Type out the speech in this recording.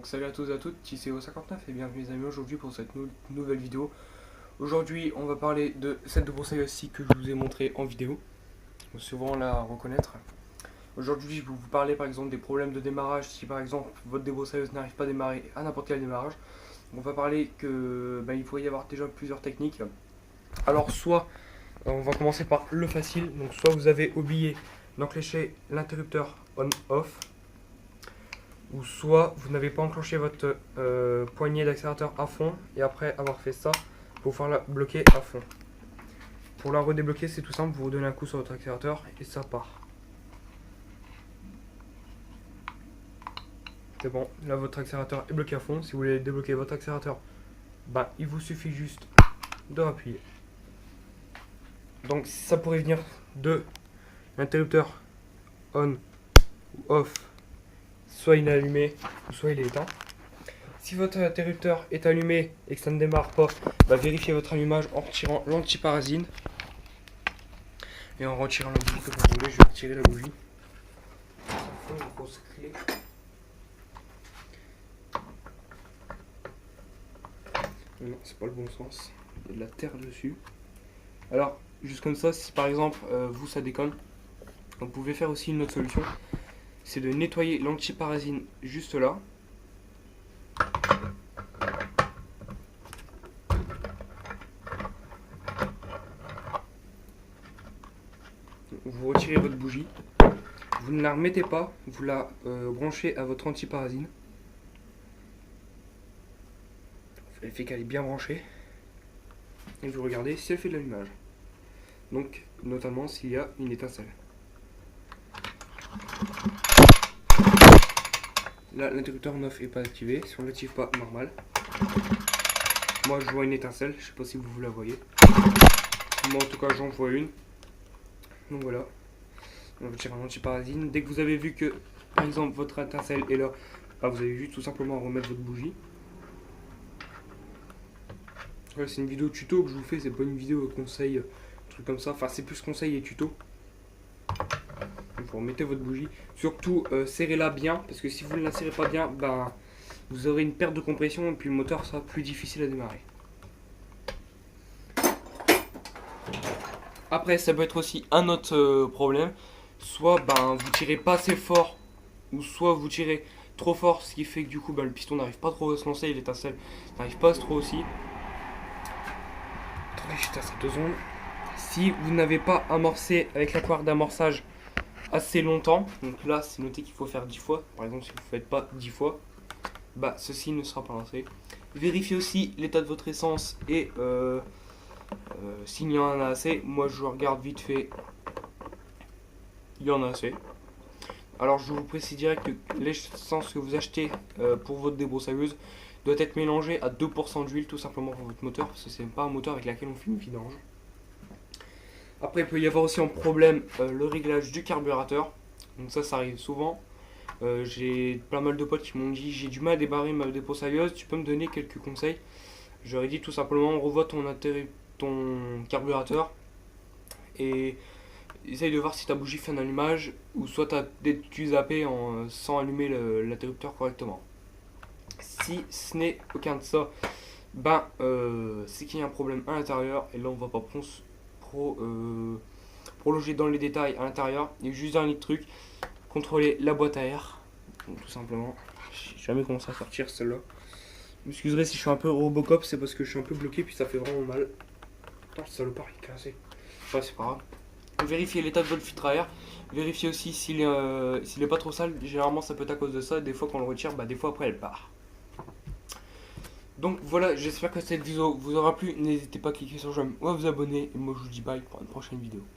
Donc salut à tous et à toutes, ici O59 et bienvenue les amis aujourd'hui pour cette nouvelle vidéo. Aujourd'hui on va parler de cette débroussailleuse-ci que je vous ai montré en vidéo. Vous souvent la reconnaître. Aujourd'hui je vais vous parler par exemple des problèmes de démarrage si par exemple votre débroussailleuse n'arrive pas à démarrer à n'importe quel démarrage. On va parler que il pourrait y avoir déjà plusieurs techniques. Alors soit on va commencer par le facile, donc soit vous avez oublié d'enclencher l'interrupteur on-off, ou soit vous n'avez pas enclenché votre poignée d'accélérateur à fond et après avoir fait ça, vous pouvoir la bloquer à fond. Pour la redébloquer, c'est tout simple, vous redonnez un coup sur votre accélérateur et ça part. C'est bon, là votre accélérateur est bloqué à fond. Si vous voulez débloquer votre accélérateur, il vous suffit juste de appuyer. Donc ça pourrait venir de l'interrupteur on ou off. Soit il est allumé, soit il est éteint. Si votre interrupteur est allumé et que ça ne démarre pas, vérifiez votre allumage en retirant l'antiparasine. Et en retirant la bougie comme vous voulez, je vais retirer la bougie. Ça fait une grosse clé. Non, c'est pas le bon sens. Il y a de la terre dessus. Alors, juste comme ça, si par exemple, vous ça déconne, vous pouvez faire aussi une autre solution. C'est de nettoyer l'antiparasine juste là. Vous retirez votre bougie, vous ne la remettez pas, vous la branchez à votre antiparasine. Elle fait qu'elle est bien branchée. Et vous regardez si elle fait de l'allumage. Donc, notamment s'il y a une étincelle. Là, l'interrupteur on-off n'est pas activé. Si on ne l'active pas, normal. Moi, je vois une étincelle. Je sais pas si vous la voyez. Moi, en tout cas, j'en vois une. Donc voilà. On va tirer un antiparasine. Dès que vous avez vu que, par exemple, votre étincelle est là, vous avez juste tout simplement à remettre votre bougie. Ouais, c'est une vidéo tuto que je vous fais. C'est pas une vidéo conseil, truc comme ça. Enfin, c'est plus conseil et tuto. Vous remettez votre bougie, surtout serrez-la bien, parce que si vous ne la serrez pas bien, vous aurez une perte de compression et puis le moteur sera plus difficile à démarrer. Après, ça peut être aussi un autre problème, soit vous tirez pas assez fort, ou soit vous tirez trop fort, ce qui fait que du coup le piston n'arrive pas trop à se lancer et l'étincelle n'arrive pas à se trop aussi. Attendez, j'étais à 2 secondes. Si vous n'avez pas amorcé avec la corde d'amorçage assez longtemps, donc là c'est noté qu'il faut faire 10 fois. Par exemple, si vous ne faites pas 10 fois, ceci ne sera pas lancé. Vérifiez aussi l'état de votre essence et s'il y en a assez. Moi je regarde vite fait, il y en a assez. Alors je vous précise direct que l'essence que vous achetez pour votre débroussailleuse doit être mélangée à 2% d'huile tout simplement pour votre moteur, parce que c'est pas un moteur avec lequel on fait une vidange. Après, il peut y avoir aussi en problème le réglage du carburateur. Donc ça arrive souvent. J'ai pas mal de potes qui m'ont dit j'ai du mal à débarrer ma débroussailleuse, tu peux me donner quelques conseils. J'aurais dit tout simplement revois ton carburateur et essaye de voir si ta bougie fait un allumage ou soit tu zappé sans allumer l'interrupteur correctement. Si ce n'est aucun de ça, c'est qu'il y a un problème à l'intérieur et là on va pas prolonger dans les détails à l'intérieur. Il y a juste un autre truc, contrôler la boîte à air. Donc, tout simplement, j'ai jamais commencé à sortir celle-là. Vous m'excuserez si je suis un peu Robocop, c'est parce que je suis un peu bloqué puis ça fait vraiment mal. Putain, ce salopard il est cassé. Enfin, c'est pas grave. Vérifiez l'état de votre filtre à air. Vérifiez aussi s'il est pas trop sale. Généralement ça peut être à cause de ça. Des fois quand on le retire, des fois après elle part. Donc voilà, j'espère que cette vidéo vous aura plu. N'hésitez pas à cliquer sur j'aime ou à vous abonner. Et moi je vous dis bye pour une prochaine vidéo.